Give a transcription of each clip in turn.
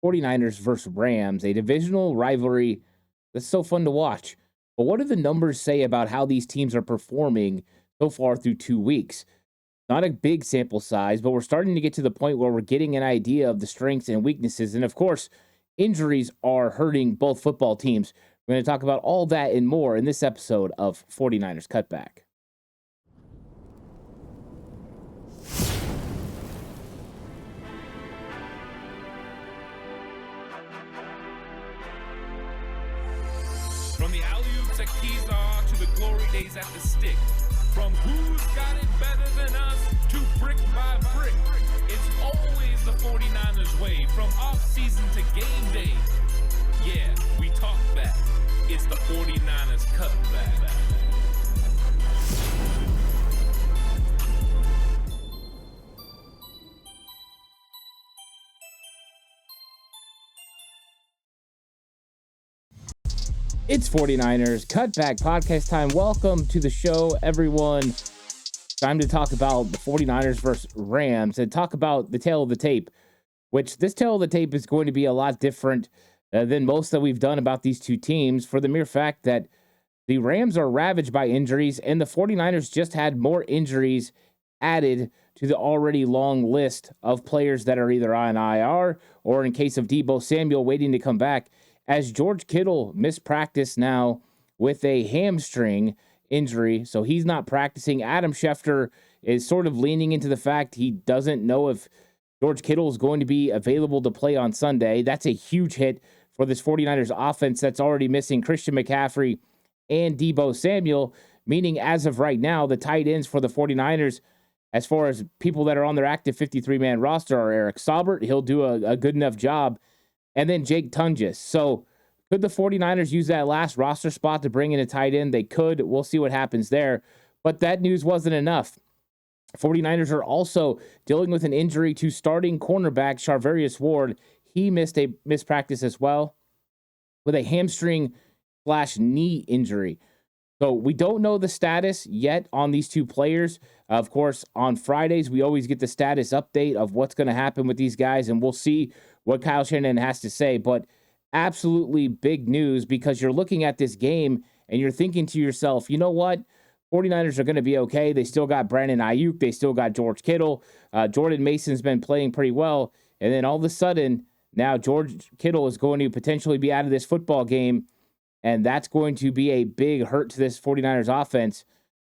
49ers versus Rams, a divisional rivalry that's so fun to watch. But what do the numbers say about how these teams are performing so far through 2 weeks? Not a big sample size, but we're starting to get to the point where we're getting an idea of the strengths and weaknesses. And of course, injuries are hurting both football teams. We're going to talk about all that and more in this episode of 49ers Cutback. From the alley-oops at Kezar to the glory days at the stick. From who's got it better than us to brick by brick. It's always the 49ers way from off-season to game day. Yeah, we talk back. It's the 49ers Cutback. It's 49ers Cutback podcast time. Welcome to the show, everyone. Time to talk about the 49ers versus Rams and talk about the tail of the tape, which this tail of the tape is going to be a lot different than most that we've done about these two teams for the mere fact that the Rams are ravaged by injuries and the 49ers just had more injuries added to the already long list of players that are either on IR or, in case of Deebo Samuel, waiting to come back, as George Kittle missed practice now with a hamstring injury, so he's not practicing. Adam Schefter is sort of leaning into the fact he doesn't know if George Kittle is going to be available to play on Sunday. That's a huge hit for this 49ers offense that's already missing Christian McCaffrey and Deebo Samuel, meaning as of right now, the tight ends for the 49ers, as far as people that are on their active 53-man roster, are Eric Saubert. He'll do a good enough job. And then Jake Tunges. So could the 49ers use that last roster spot to bring in a tight end? They could. We'll see what happens there. But that news wasn't enough. 49ers are also dealing with an injury to starting cornerback Charvarius Ward. He missed practice as well with a hamstring/knee injury. So we don't know the status yet on these two players. Of course, on Fridays, we always get the status update of what's going to happen with these guys, and we'll see what Kyle Shanahan has to say. But absolutely big news, because you're looking at this game and you're thinking to yourself, you know what? 49ers are going to be okay. They still got Brandon Ayuk. They still got George Kittle. Jordan Mason's been playing pretty well. And then all of a sudden, now George Kittle is going to potentially be out of this football game. And that's going to be a big hurt to this 49ers offense.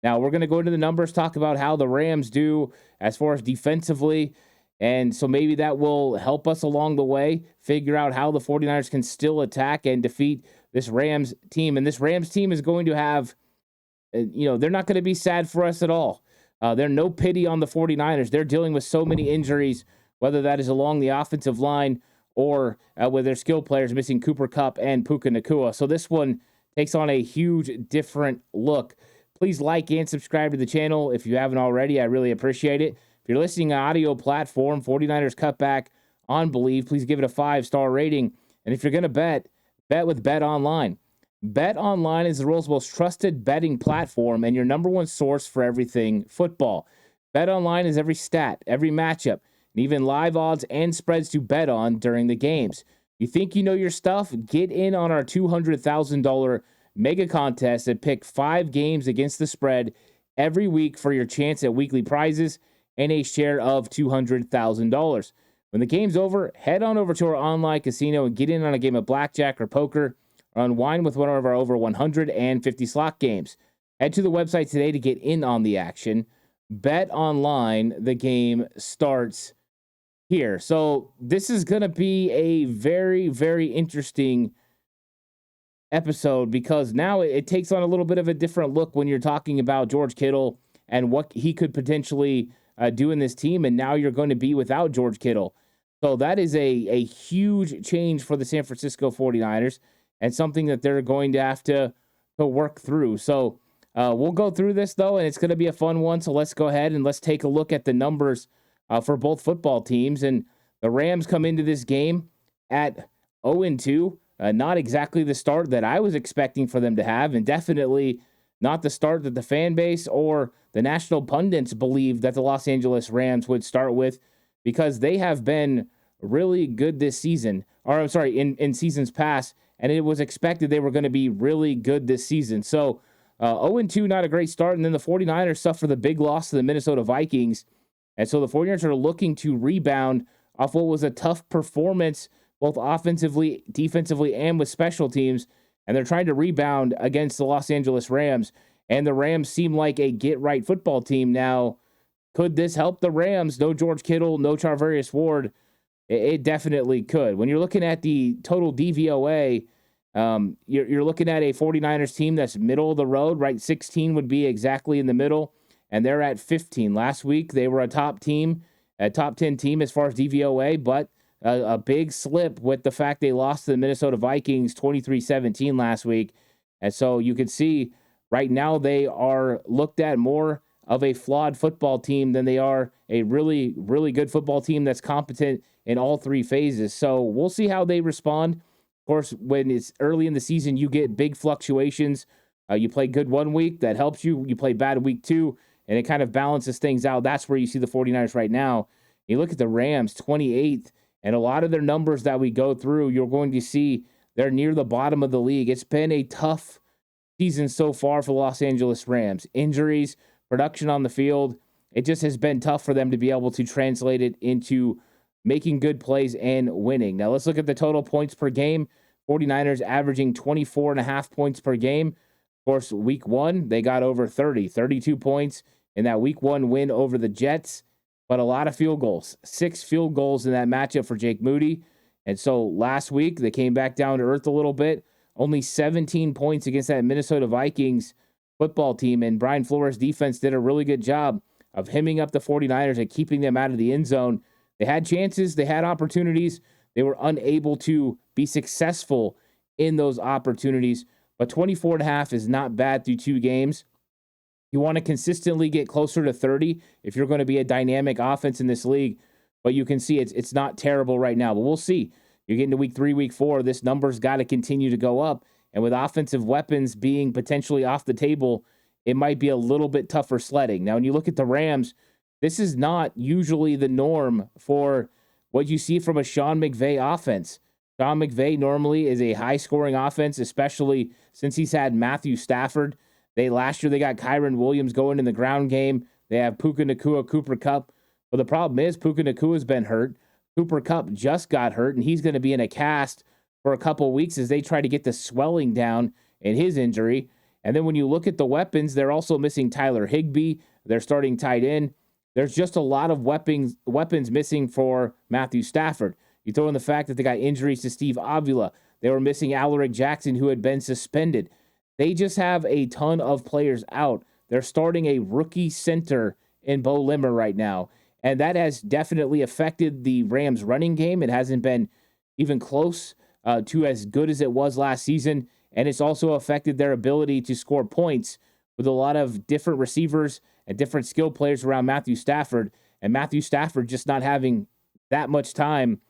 Now, we're going to go into the numbers, talk about how the Rams do as far as defensively. And so maybe that will help us along the way, figure out how the 49ers can still attack and defeat this Rams team. And this Rams team is going to have, they're not going to be sad for us at all. There's no pity on the 49ers. They're dealing with so many injuries, whether that is along the offensive line or with their skill players missing Cooper Kupp and Puka Nacua. So this one takes on a huge different look. Please like and subscribe to the channel if you haven't already. I really appreciate it. If you're listening on audio platform, 49ers Cutback on Believe, please give it a 5-star rating. And if you're going to bet with Bet Online. Bet Online is the world's most trusted betting platform and your number one source for everything football. Bet Online is every stat, every matchup, and even live odds and spreads to bet on during the games. You think you know your stuff? Get in on our $200,000 mega contest and pick 5 games against the spread every week for your chance at weekly prizes and a share of $200,000. When the game's over, head on over to our online casino and get in on a game of blackjack or poker, or unwind with one of our over 150 slot games. Head to the website today to get in on the action. Bet Online, the game starts here. So this is going to be a very, very interesting episode, because now it takes on a little bit of a different look when you're talking about George Kittle and what he could potentially do in this team. And now you're going to be without George Kittle. So that is a huge change for the San Francisco 49ers and something that they're going to have to work through. So we'll go through this, though, and it's going to be a fun one. So let's go ahead and let's take a look at the numbers for both football teams. And the Rams come into this game at 0-2. Not exactly the start that I was expecting for them to have, and definitely not the start that the fan base or the national pundits believed that the Los Angeles Rams would start with, because they have been really good this season, or I'm sorry, in seasons past, and it was expected they were going to be really good this season. So 0-2, not a great start. And then the 49ers suffer the big loss to the Minnesota Vikings. And so the 49ers are looking to rebound off what was a tough performance, both offensively, defensively, and with special teams. And they're trying to rebound against the Los Angeles Rams. And the Rams seem like a get-right football team now. Could this help the Rams? No George Kittle, no Charvarius Ward. It definitely could. When you're looking at the total DVOA, you're looking at a 49ers team that's middle of the road, right? 16 would be exactly in the middle, and they're at 15. Last week, they were a top 10 team as far as DVOA, but a big slip with the fact they lost to the Minnesota Vikings 23-17 last week. And so you can see right now they are looked at more of a flawed football team than they are a really, really good football team that's competent in all three phases. So we'll see how they respond. Of course, when it's early in the season, you get big fluctuations. You play good 1 week, that helps you. You play bad week 2, and it kind of balances things out. That's where you see the 49ers right now. You look at the Rams, 28th, and a lot of their numbers that we go through, you're going to see they're near the bottom of the league. It's been a tough season so far for the Los Angeles Rams. Injuries, production on the field, it just has been tough for them to be able to translate it into making good plays and winning. Now let's look at the total points per game. 49ers averaging 24.5 points per game. Of course, week 1, they got over 32 points in that week 1 win over the Jets, but a lot of field goals, 6 field goals in that matchup for Jake Moody. And so last week, they came back down to earth a little bit, only 17 points against that Minnesota Vikings football team. And Brian Flores' defense did a really good job of hemming up the 49ers and keeping them out of the end zone. They had chances, they had opportunities. They were unable to be successful in those opportunities. But 24.5 is not bad through 2 games. You want to consistently get closer to 30 if you're going to be a dynamic offense in this league. But you can see it's not terrible right now. But we'll see. You're getting to week 3, week 4. This number's got to continue to go up. And with offensive weapons being potentially off the table, it might be a little bit tougher sledding. Now, when you look at the Rams, this is not usually the norm for what you see from a Sean McVay offense. Sean McVay normally is a high-scoring offense, especially since he's had Matthew Stafford. Last year they got Kyron Williams going in the ground game. They have Puka Nacua, Cooper Kupp. But the problem is Puka Nacua's been hurt. Cooper Kupp just got hurt, and he's going to be in a cast for a couple weeks as they try to get the swelling down in his injury. And then when you look at the weapons, they're also missing Tyler Higbee. They're starting tight end. There's just a lot of weapons missing for Matthew Stafford. You throw in the fact that they got injuries to Steve Avila. They were missing Alaric Jackson, who had been suspended. They just have a ton of players out. They're starting a rookie center in Bo Limmer right now. And that has definitely affected the Rams' running game. It hasn't been even close to as good as it was last season. And it's also affected their ability to score points with a lot of different receivers and different skill players around Matthew Stafford. And Matthew Stafford just not having that much time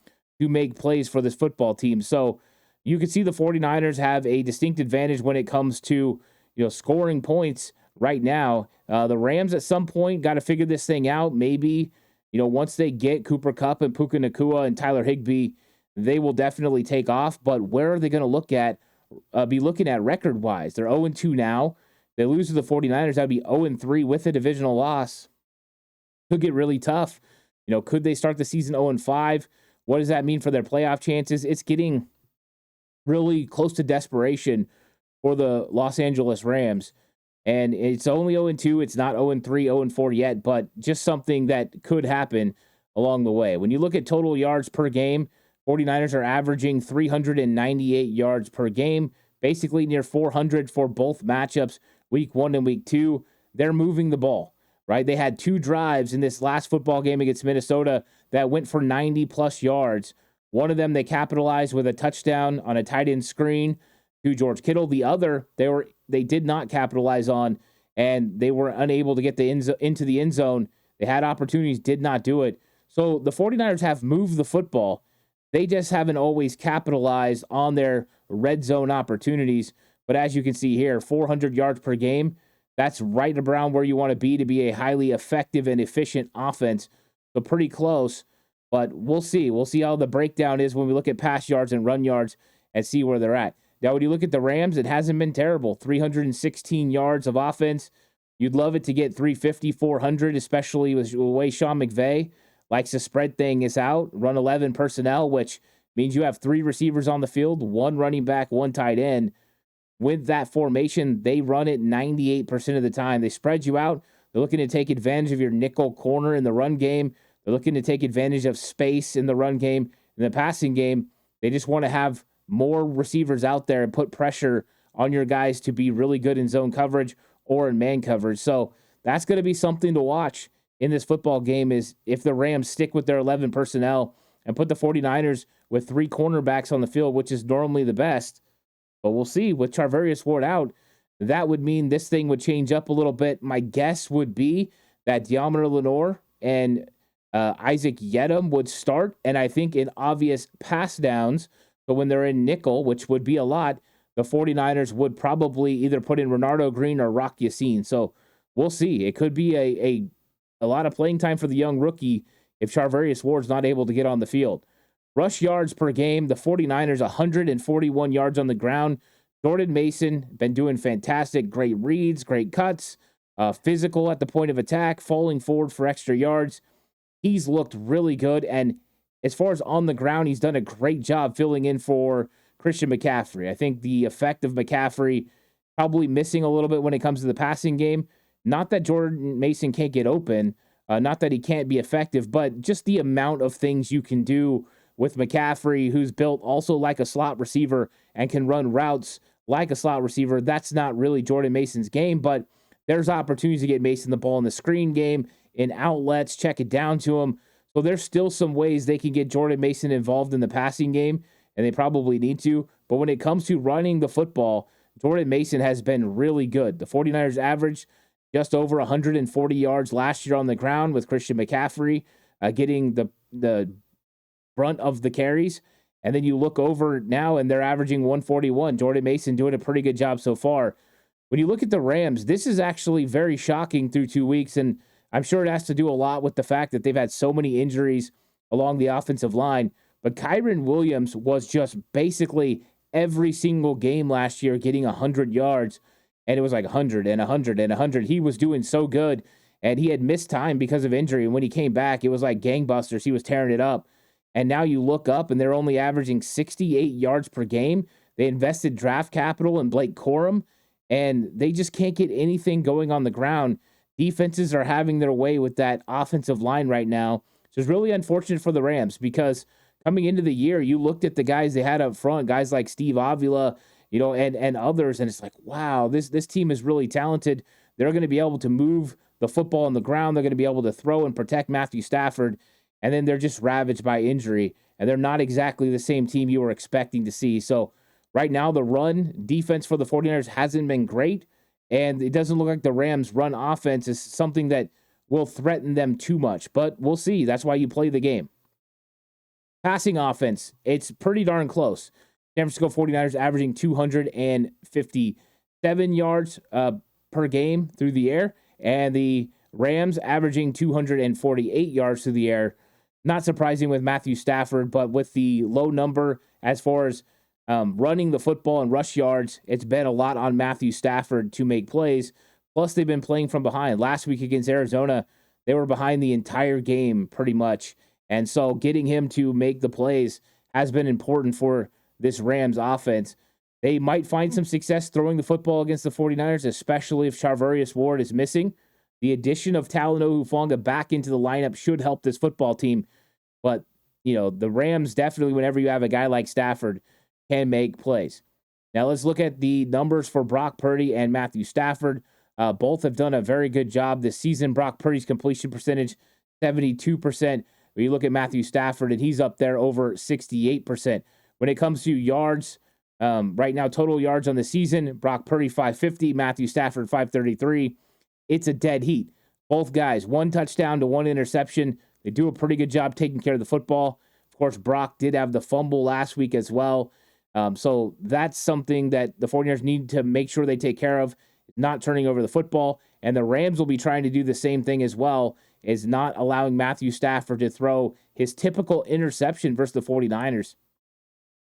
to make plays for this football team. So you can see the 49ers have a distinct advantage when it comes to scoring points right now. The Rams at some point got to figure this thing out. Maybe, once they get Cooper Kupp and Puka Nacua and Tyler Higbee, they will definitely take off. But where are they going to be looking at record-wise? They're 0-2 now. They lose to the 49ers. That would be 0-3 with a divisional loss. Could get really tough. Could they start the season 0-5? What does that mean for their playoff chances? It's getting really close to desperation for the Los Angeles Rams. And it's only 0-2. It's not 0-3, 0-4 yet, but just something that could happen along the way. When you look at total yards per game, 49ers are averaging 398 yards per game, basically near 400 for both matchups, week 1 and week 2. They're moving the ball, right? They had 2 drives in this last football game against Minnesota that went for 90-plus yards. One of them, they capitalized with a touchdown on a tight end screen to George Kittle. The other, they did not capitalize on, and they were unable to get into the end zone. They had opportunities, did not do it. So the 49ers have moved the football. They just haven't always capitalized on their red zone opportunities. But as you can see here, 400 yards per game, that's right around where you want to be a highly effective and efficient offense. So pretty close. But we'll see. We'll see how the breakdown is when we look at pass yards and run yards and see where they're at. Now, when you look at the Rams, it hasn't been terrible. 316 yards of offense. You'd love it to get 350, 400, especially with the way Sean McVay likes to spread things out. Run 11 personnel, which means you have 3 receivers on the field, 1 running back, 1 tight end. With that formation, they run it 98% of the time. They spread you out. They're looking to take advantage of your nickel corner in the run game. They're looking to take advantage of space in the run game. In the passing game, they just want to have more receivers out there and put pressure on your guys to be really good in zone coverage or in man coverage. So that's going to be something to watch in this football game, is if the Rams stick with their 11 personnel and put the 49ers with 3 cornerbacks on the field, which is normally the best. But we'll see. With Charvarius Ward out, that would mean this thing would change up a little bit. My guess would be that Deommodore Lenoir and Isaac Yedem would start, and I think in obvious pass downs, so when they're in nickel, which would be a lot, the 49ers would probably either put in Renardo Green or Rock Yassin. So we'll see. It could be a lot of playing time for the young rookie if Charvarius Ward's not able to get on the field. Rush yards per game, the 49ers 141 yards on the ground. Jordan Mason, been doing fantastic. Great reads, great cuts, physical at the point of attack, falling forward for extra yards. He's looked really good, and as far as on the ground, he's done a great job filling in for Christian McCaffrey. I think the effect of McCaffrey probably missing a little bit when it comes to the passing game. Not that Jordan Mason can't get open, not that he can't be effective, but just the amount of things you can do with McCaffrey, who's built also like a slot receiver and can run routes like a slot receiver. That's not really Jordan Mason's game, but there's opportunities to get Mason the ball in the screen game, in outlets, check it down to him. So there's still some ways they can get Jordan Mason involved in the passing game, and they probably need to. But when it comes to running the football, Jordan Mason has been really good. The 49ers averaged just over 140 yards last year on the ground, with Christian McCaffrey getting the brunt of the carries. And then you look over now, and they're averaging 141. Jordan Mason doing a pretty good job so far. When you look at the Rams, this is actually very shocking through 2 weeks, and I'm sure it has to do a lot with the fact that they've had so many injuries along the offensive line. But Kyren Williams was just basically every single game last year getting 100 yards, and it was like 100 and 100 and 100. He was doing so good, and he had missed time because of injury. And when he came back, it was like gangbusters. He was tearing it up. And now you look up, and they're only averaging 68 yards per game. They invested draft capital in Blake Corum, and they just can't get anything going on the ground. Defenses are having their way with that offensive line right now. So it's really unfortunate for the Rams, because coming into the year, you looked at the guys they had up front, guys like Steve Avila, and others, and it's like, wow, this team is really talented. They're going to be able to move the football on the ground. They're going to be able to throw and protect Matthew Stafford, and then they're just ravaged by injury, and they're not exactly the same team you were expecting to see. So right now, the run defense for the 49ers hasn't been great, and it doesn't look like the Rams' run offense is something that will threaten them too much, but we'll see. That's why you play the game. Passing offense, it's pretty darn close. San Francisco 49ers averaging 257 yards per game through the air, and the Rams averaging 248 yards through the air. Not surprising with Matthew Stafford, but with the low number as far as running the football and rush yards, it's been a lot on Matthew Stafford to make plays. Plus, they've been playing from behind. Last week against Arizona, they were behind the entire game pretty much. And so getting him to make the plays has been important for this Rams offense. They might find some success throwing the football against the 49ers, especially if Charvarius Ward is missing. The addition of Talanoa Hufanga back into the lineup should help this football team. But, the Rams definitely, whenever you have a guy like Stafford, can make plays. Now let's look at the numbers for Brock Purdy and Matthew Stafford. Both have done a very good job this season. Brock Purdy's completion percentage, 72%. When you look at Matthew Stafford, and he's up there over 68%. When it comes to yards, right now, total yards on the season, Brock Purdy 550, Matthew Stafford 533. It's a dead heat. Both guys, 1 touchdown to 1 interception. They do a pretty good job taking care of the football. Of course, Brock did have the fumble last week as well. So that's something that the 49ers need to make sure they take care of, not turning over the football. And the Rams will be trying to do the same thing as well, is not allowing Matthew Stafford to throw his typical interception versus the 49ers.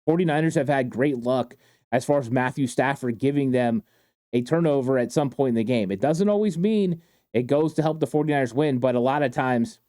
49ers have had great luck as far as Matthew Stafford giving them a turnover at some point in the game. It doesn't always mean it goes to help the 49ers win, but a lot of times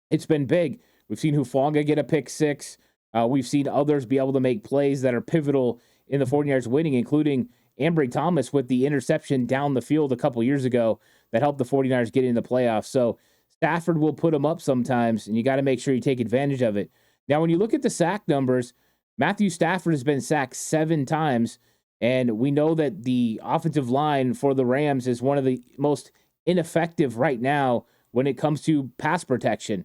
it's been big. We've seen Hufanga get a pick six. We've seen others be able to make plays that are pivotal in the 49ers winning, including Ambry Thomas with the interception down the field a couple years ago that helped the 49ers get into the playoffs. So Stafford will put them up sometimes, and you got to make sure you take advantage of it. Now, when you look at the sack numbers, Matthew Stafford has been sacked 7 times, and we know that the offensive line for the Rams is one of the most ineffective right now when it comes to pass protection.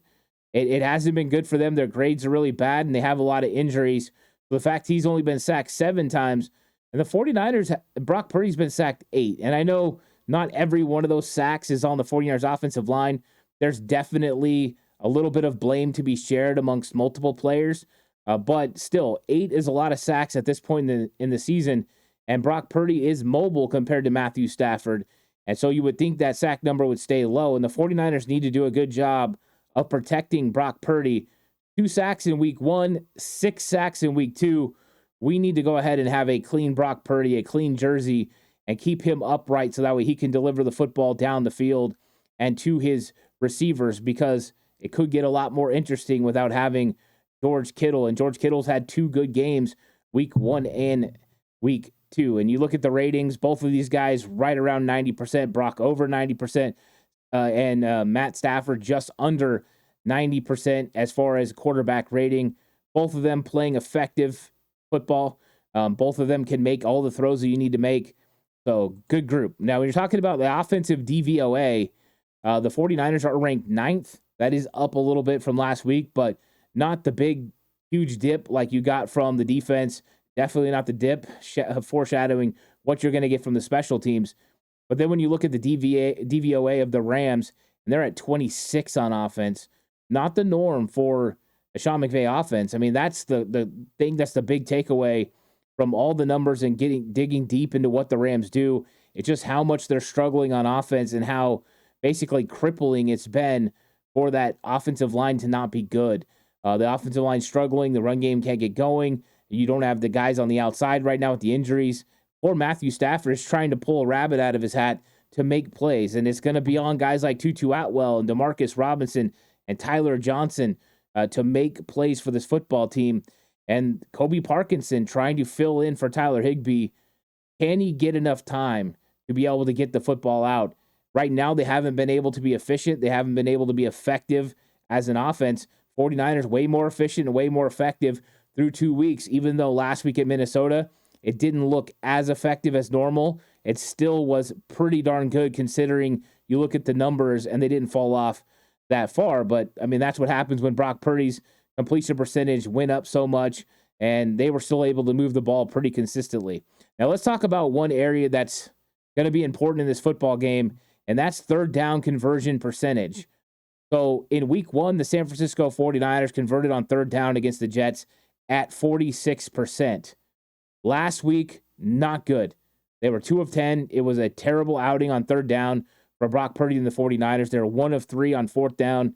It hasn't been good for them. Their grades are really bad, and they have a lot of injuries. The fact he's only been sacked 7 times, and the 49ers, Brock Purdy's been sacked 8. And I know not every one of those sacks is on the 49ers offensive line. There's definitely a little bit of blame to be shared amongst multiple players. But still, 8 is a lot of sacks at this point in the season. And Brock Purdy is mobile compared to Matthew Stafford. And so you would think that sack number would stay low. And the 49ers need to do a good job of protecting Brock Purdy. 2 sacks in week 1, 6 sacks in week 2. We need to go ahead and have a clean Brock Purdy, a clean jersey, and keep him upright so that way he can deliver the football down the field and to his receivers, because it could get a lot more interesting without having George Kittle. And George Kittle's had 2 good games, week 1 and week 2. And you look at the ratings, both of these guys right around 90%, Brock over 90%, and Matt Stafford just under 90% as far as quarterback rating. Both of them playing effective football. Both of them can make all the throws that you need to make. So, good group. Now, when you're talking about the offensive DVOA, the 49ers are ranked 9th. That is up a little bit from last week, but not the big, huge dip like you got from the defense. Definitely not the dip, foreshadowing what you're going to get from the special teams. But then when you look at the DVOA of the Rams, and they're at 26 on offense, not the norm for a Sean McVay offense. I mean, that's the thing that's the big takeaway from all the numbers and digging deep into what the Rams do. It's just how much they're struggling on offense and how basically crippling it's been for that offensive line to not be good. The offensive line struggling, the run game can't get going. You don't have the guys on the outside right now with the injuries. Or Matthew Stafford is trying to pull a rabbit out of his hat to make plays. And it's going to be on guys like Tutu Atwell and Demarcus Robinson and Tyler Johnson to make plays for this football team. And Kobe Parkinson trying to fill in for Tyler Higbee. Can he get enough time to be able to get the football out? Right now, they haven't been able to be efficient. They haven't been able to be effective as an offense. 49ers way more efficient and way more effective through 2 weeks, even though last week at Minnesota, it didn't look as effective as normal. It still was pretty darn good considering you look at the numbers and they didn't fall off that far. But, I mean, that's what happens when Brock Purdy's completion percentage went up so much and they were still able to move the ball pretty consistently. Now, let's talk about one area that's going to be important in this football game, and that's third down conversion percentage. So, in week 1, the San Francisco 49ers converted on third down against the Jets at 46%. Last week, not good. They were 2 of 10. It was a terrible outing on third down for Brock Purdy and the 49ers. They were 1 of 3 on fourth down.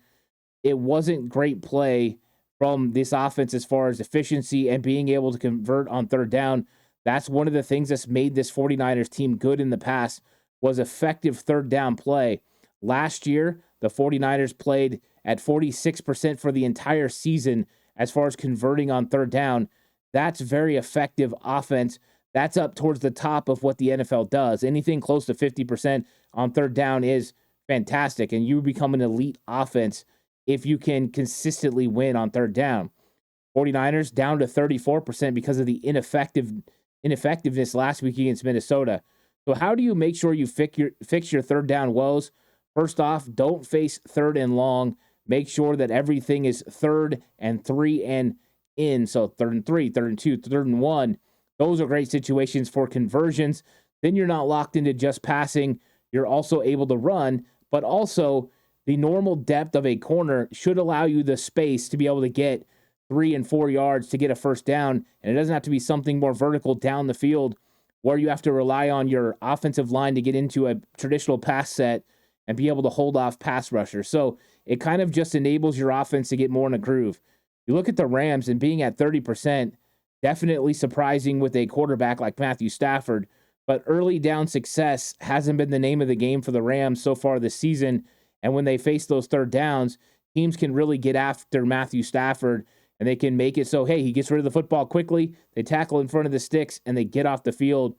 It wasn't great play from this offense as far as efficiency and being able to convert on third down. That's one of the things that's made this 49ers team good in the past, was effective third down play. Last year, the 49ers played at 46% for the entire season as far as converting on third down. That's very effective offense. That's up towards the top of what the NFL does. Anything close to 50% on third down is fantastic, and you become an elite offense if you can consistently win on third down. 49ers down to 34% because of the ineffectiveness last week against Minnesota. So how do you make sure you fix your third down woes? First off, don't face third and long. Make sure that everything is 3rd and 3 and in. So 3rd and 3, 3rd and 2, 3rd and 1. Those are great situations for conversions. Then you're not locked into just passing. You're also able to run, but also the normal depth of a corner should allow you the space to be able to get 3 and 4 yards to get a first down. And it doesn't have to be something more vertical down the field where you have to rely on your offensive line to get into a traditional pass set and be able to hold off pass rushers. So it kind of just enables your offense to get more in a groove. You look at the Rams and being at 30%, definitely surprising with a quarterback like Matthew Stafford, but early down success hasn't been the name of the game for the Rams so far this season. And when they face those third downs, teams can really get after Matthew Stafford and they can make it so, hey, he gets rid of the football quickly, they tackle in front of the sticks, and they get off the field.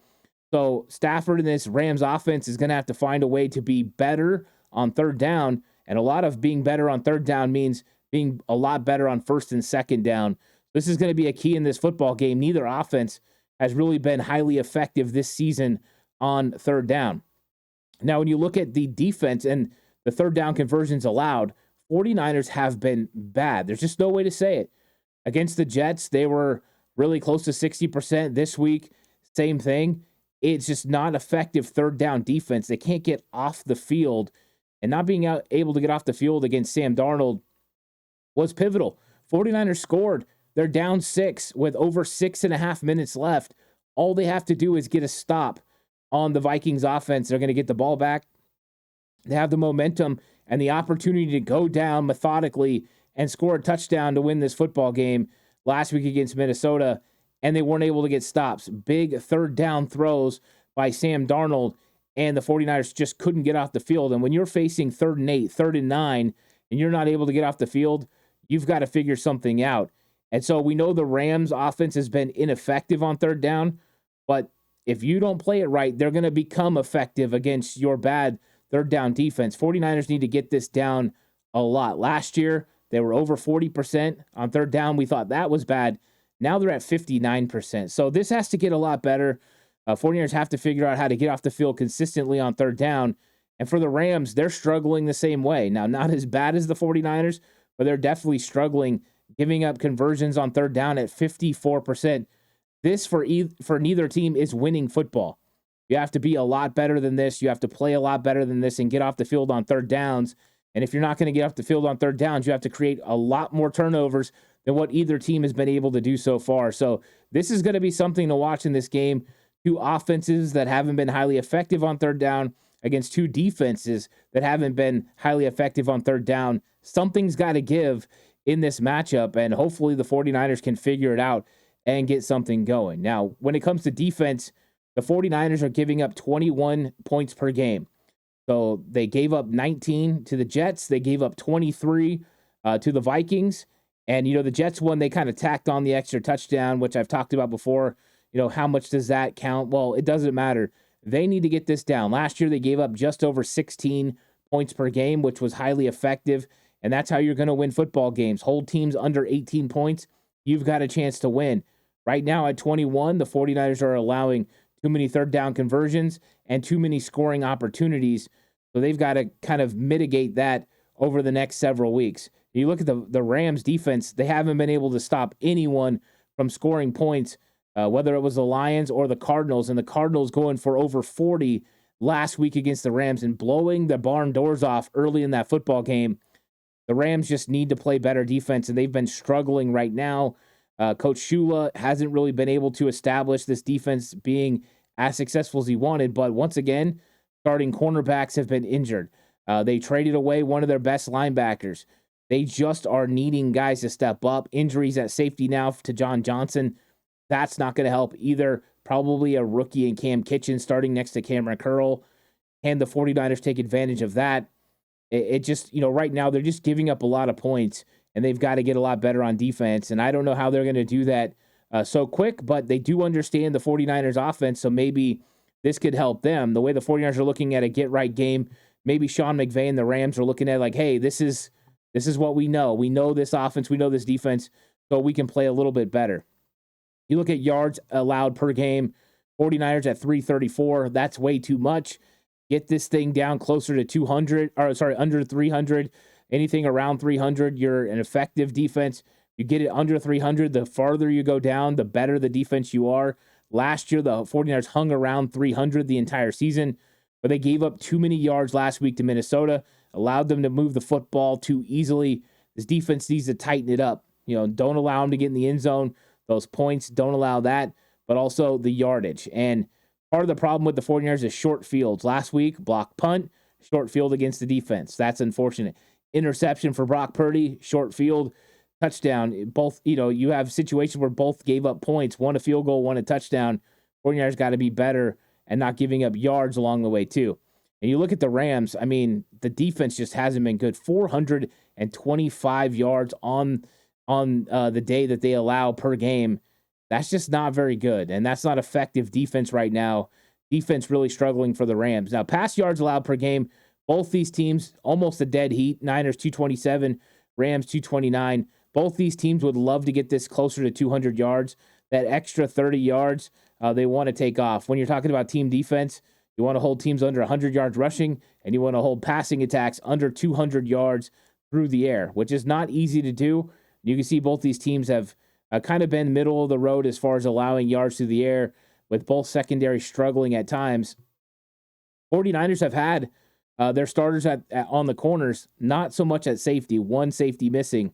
So Stafford in this Rams offense is going to have to find a way to be better on third down. And a lot of being better on third down means being a lot better on first and second down. This is going to be a key in this football game. Neither offense has really been highly effective this season on third down. Now, when you look at the defense and the third down conversions allowed, 49ers have been bad. There's just no way to say it. Against the Jets, they were really close to 60%. This week, same thing. It's just not effective third down defense. They can't get off the field, and not being able to get off the field against Sam Darnold was pivotal. 49ers scored. They're down 6 with over 6.5 minutes left. All they have to do is get a stop on the Vikings offense. They're going to get the ball back. They have the momentum and the opportunity to go down methodically and score a touchdown to win this football game last week against Minnesota, and they weren't able to get stops. Big third down throws by Sam Darnold, and the 49ers just couldn't get off the field. And when you're facing 3rd and 8, 3rd and 9, and you're not able to get off the field, you've got to figure something out. And so we know the Rams offense has been ineffective on third down, but if you don't play it right, they're going to become effective against your bad third down defense. 49ers need to get this down a lot. Last year, they were over 40% on third down. We thought that was bad. Now they're at 59%. So this has to get a lot better. 49ers have to figure out how to get off the field consistently on third down. And for the Rams, they're struggling the same way. Now, not as bad as the 49ers, but they're definitely struggling, giving up conversions on third down at 54%. This for neither team is winning football. You have to be a lot better than this. You have to play a lot better than this and get off the field on third downs. And if you're not going to get off the field on third downs, you have to create a lot more turnovers than what either team has been able to do so far. So this is going to be something to watch in this game. Two offenses that haven't been highly effective on third down against two defenses that haven't been highly effective on third down. Something's got to give in this matchup, and hopefully the 49ers can figure it out and get something going. Now, when it comes to defense, the 49ers are giving up 21 points per game. So they gave up 19 to the Jets. They gave up 23 to the Vikings. And, the Jets one, they kind of tacked on the extra touchdown, which I've talked about before. How much does that count? Well, it doesn't matter. They need to get this down. Last year, they gave up just over 16 points per game, which was highly effective. And that's how you're going to win football games. Hold teams under 18 points. You've got a chance to win. Right now at 21, the 49ers are allowing too many third down conversions and too many scoring opportunities. So they've got to kind of mitigate that over the next several weeks. You look at the Rams defense, they haven't been able to stop anyone from scoring points, whether it was the Lions or the Cardinals. And the Cardinals going for over 40 last week against the Rams and blowing the barn doors off early in that football game. The Rams just need to play better defense, and they've been struggling right now. Coach Shula hasn't really been able to establish this defense being as successful as he wanted. But once again, starting cornerbacks have been injured. They traded away one of their best linebackers. They just are needing guys to step up. Injuries at safety now to John Johnson. That's not going to help either. Probably a rookie in Cam Kitchen starting next to Cameron Curl. And the 49ers take advantage of that. It just, right now they're just giving up a lot of points, and they've got to get a lot better on defense. And I don't know how they're going to do that so quick, but they do understand the 49ers offense, so maybe this could help them. The way the 49ers are looking at a get-right game, maybe Sean McVay and the Rams are looking at like, hey, this is what we know. We know this offense. We know this defense, so we can play a little bit better. You look at yards allowed per game, 49ers at 334. That's way too much. Get this thing down closer to 200, under 300. Anything around 300, you're an effective defense. You get it under 300, the farther you go down, the better the defense you are. Last year, the 49ers hung around 300 the entire season, but they gave up too many yards last week to Minnesota, allowed them to move the football too easily. This defense needs to tighten it up. Don't allow them to get in the end zone. Those points, don't allow that, but also the yardage. And part of the problem with the 49ers is short fields. Last week, block punt, short field against the defense. That's unfortunate. interception for Brock Purdy, short field, touchdown. Both, you have situations where both gave up points, one a field goal, one a touchdown. 49ers got to be better and not giving up yards along the way, too. And you look at the Rams, I mean, the defense just hasn't been good. 425 yards on the day that they allow per game. That's just not very good, and that's not effective defense right now. Defense really struggling for the Rams. Now, pass yards allowed per game, both these teams almost a dead heat. Niners 227, Rams 229. Both these teams would love to get this closer to 200 yards. That extra 30 yards, they want to take off. When you're talking about team defense, you want to hold teams under 100 yards rushing, and you want to hold passing attacks under 200 yards through the air, which is not easy to do. You can see both these teams have kind of been middle of the road as far as allowing yards through the air, with both secondary struggling at times. 49ers have had their starters on the corners, not so much at safety, one safety missing.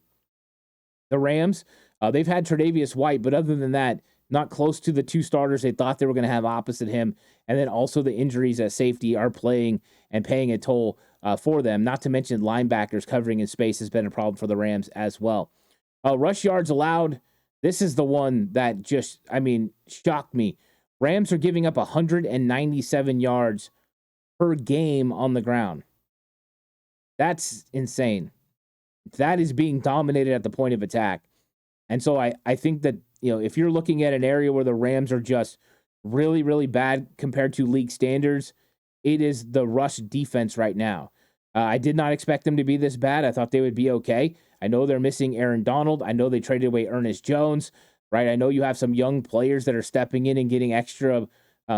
The Rams, they've had Tre'Davious White, but other than that, not close to the two starters they thought they were going to have opposite him. And then also the injuries at safety are playing and paying a toll for them. Not to mention linebackers covering in space has been a problem for the Rams as well. Rush yards allowed. This is the one that just, shocked me. Rams are giving up 197 yards per game on the ground. That's insane. That is being dominated at the point of attack. And so I think that, if you're looking at an area where the Rams are just really, really bad compared to league standards, it is the rush defense right now. I did not expect them to be this bad. I thought they would be okay. I know they're missing Aaron Donald. I know they traded away Ernest Jones, right? I know you have some young players that are stepping in and getting extra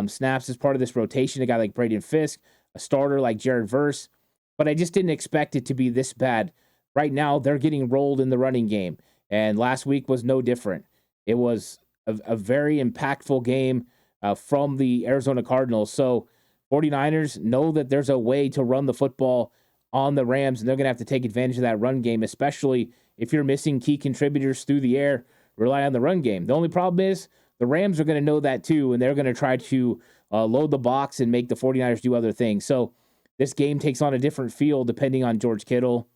snaps as part of this rotation. A guy like Braden Fisk, a starter like Jared Verse. But I just didn't expect it to be this bad. Right now, they're getting rolled in the running game. And last week was no different. It was a very impactful game from the Arizona Cardinals. So 49ers know that there's a way to run the football on the Rams, and they're going to have to take advantage of that run game, especially if you're missing key contributors through the air, rely on the run game. The only problem is the Rams are going to know that too, and they're going to try to load the box and make the 49ers do other things. So this game takes on a different feel depending on George Kittle.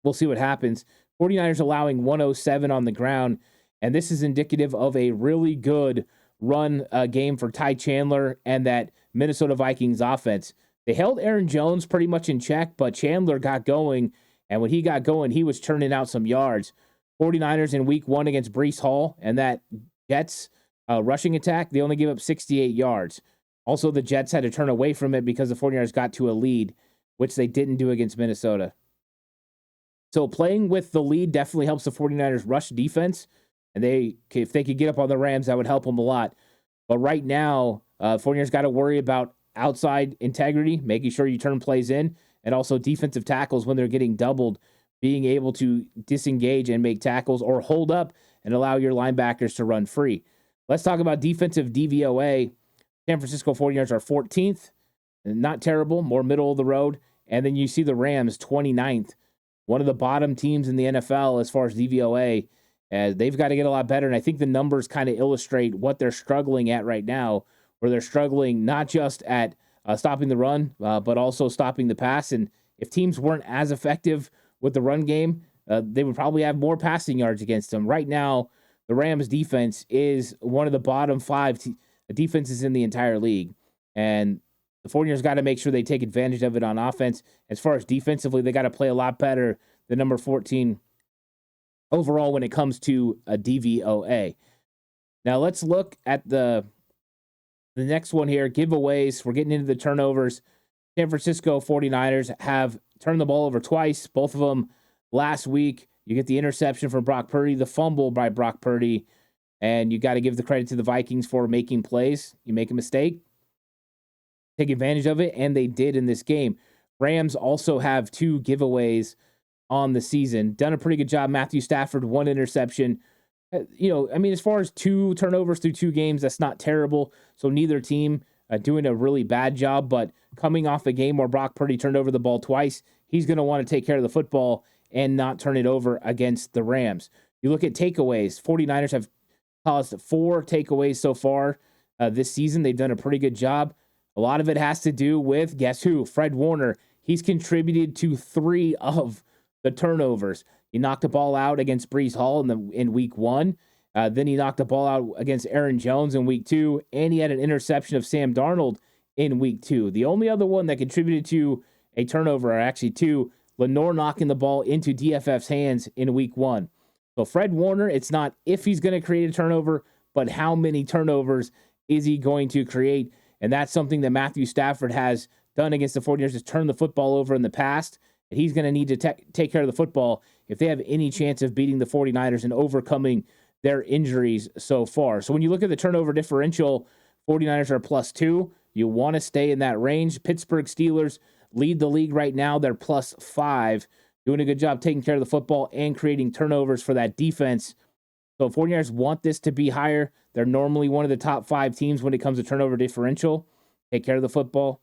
We'll see what happens. 49ers allowing 107 on the ground, and this is indicative of a really good run game for Ty Chandler and that Minnesota Vikings offense. They held Aaron Jones pretty much in check, but Chandler got going, and when he got going, he was turning out some yards. 49ers in week 1 against Breece Hall and that Jets rushing attack, they only gave up 68 yards. Also, the Jets had to turn away from it because the 49ers got to a lead, which they didn't do against Minnesota. So playing with the lead definitely helps the 49ers rush defense, and if they could get up on the Rams, that would help them a lot. But right now, 49ers got to worry about outside integrity, making sure you turn plays in, and also defensive tackles when they're getting doubled, being able to disengage and make tackles or hold up and allow your linebackers to run free. Let's talk about defensive DVOA. San Francisco 49ers are 14th, not terrible, more middle of the road. And then you see the Rams 29th, one of the bottom teams in the NFL as far as DVOA. They've got to get a lot better, and I think the numbers kind of illustrate what they're struggling at right now, where they're struggling not just at stopping the run, but also stopping the pass. And if teams weren't as effective with the run game, they would probably have more passing yards against them. Right now, the Rams defense is one of the bottom 5 defenses in the entire league. And the 49ers got to make sure they take advantage of it on offense. As far as defensively, they got to play a lot better than number 14 overall when it comes to a DVOA. Now let's look at the next one here, giveaways. We're getting into the turnovers. San Francisco 49ers have turned the ball over twice, both of them last week. You get the interception from Brock Purdy, the fumble by Brock Purdy, and you got to give the credit to the Vikings for making plays. You make a mistake, take advantage of it, and they did in this game. Rams also have 2 giveaways on the season. Done a pretty good job. Matthew Stafford, 1 interception. As far as 2 turnovers through 2 games, that's not terrible. So neither team doing a really bad job, but coming off a game where Brock Purdy turned over the ball twice, he's going to want to take care of the football and not turn it over against the Rams. You look at takeaways. 49ers have caused 4 takeaways so far this season. They've done a pretty good job. A lot of it has to do with, guess who? Fred Warner. he's contributed to 3 of the turnovers. He knocked the ball out against Breece Hall in week 1. Then he knocked the ball out against Aaron Jones in week 2, and he had an interception of Sam Darnold in week 2. The only other one that contributed to a turnover, or actually 2, Lenore knocking the ball into DFF's hands in week 1. So Fred Warner, it's not if he's going to create a turnover, but how many turnovers is he going to create? And that's something that Matthew Stafford has done against the 49ers, is turn the football over in the past. And he's going to need to take care of the football if they have any chance of beating the 49ers and overcoming their injuries so far. So when you look at the turnover differential, 49ers are +2. You want to stay in that range. Pittsburgh Steelers lead the league right now. They're +5. Doing a good job taking care of the football and creating turnovers for that defense. So 49ers want this to be higher. They're normally one of the top 5 teams when it comes to turnover differential. Take care of the football,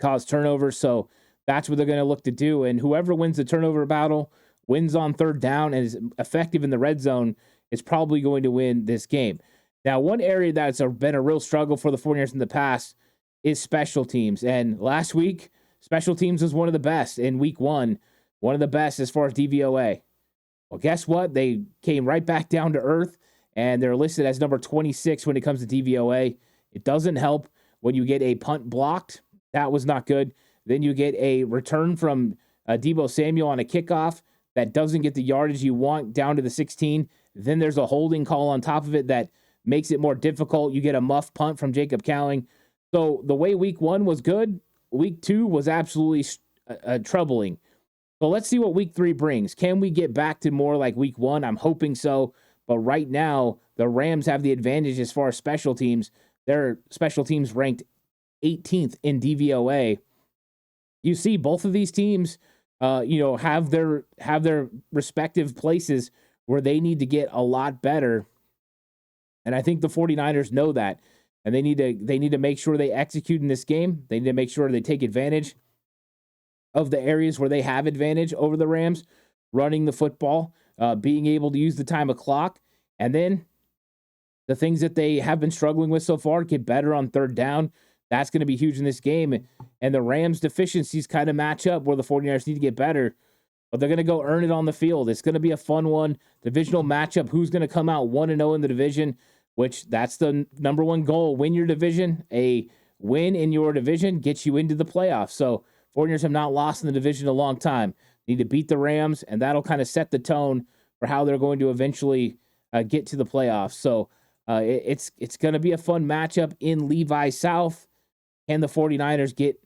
cause turnovers. So that's what they're going to look to do. And whoever wins the turnover battle, wins on third down, and is effective in the red zone, is probably going to win this game. Now, one area that's been a real struggle for the 49ers in the past is special teams. And last week, special teams was one of the best in week 1, one of the best as far as DVOA. Well, guess what? They came right back down to earth, and they're listed as number 26 when it comes to DVOA. It doesn't help when you get a punt blocked. That was not good. Then you get a return from Deebo Samuel on a kickoff that doesn't get the yardage you want down to the 16. Then there's a holding call on top of it that makes it more difficult. You get a muff punt from Jacob Cowling. So the way week 1 was good, week 2 was absolutely troubling. So let's see what week 3 brings. Can we get back to more like week 1? I'm hoping so. But right now, the Rams have the advantage as far as special teams. Their special teams ranked 18th in DVOA. You see both of these teams, have their respective places where they need to get a lot better. And I think the 49ers know that. And they need to make sure they execute in this game. They need to make sure they take advantage of the areas where they have advantage over the Rams, running the football, being able to use the time of clock, and then the things that they have been struggling with so far, get better on third down. That's going to be huge in this game. And the Rams' deficiencies kind of match up where the 49ers need to get better, but they're going to go earn it on the field. It's going to be a fun one. Divisional matchup, who's going to come out 1-0 in the division, which that's the number one goal. Win your division. A win in your division gets you into the playoffs. So 49ers have not lost in the division in a long time. Need to beat the Rams, and that'll kind of set the tone for how they're going to eventually get to the playoffs. So it's going to be a fun matchup in Levi South. Can the 49ers get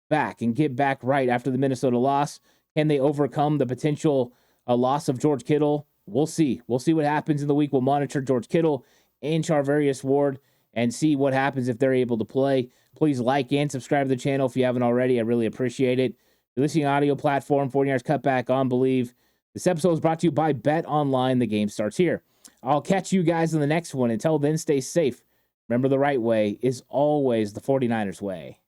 back right after the Minnesota loss? Can they overcome the potential loss of George Kittle? We'll see. We'll see what happens in the week. We'll monitor George Kittle and Charvarius Ward and see what happens if they're able to play. Please like and subscribe to the channel if you haven't already. I really appreciate it. You're listening to audio platform, 49ers Cutback on Believe. This episode is brought to you by Bet Online. The game starts here. I'll catch you guys in the next one. Until then, stay safe. Remember, the right way is always the 49ers way.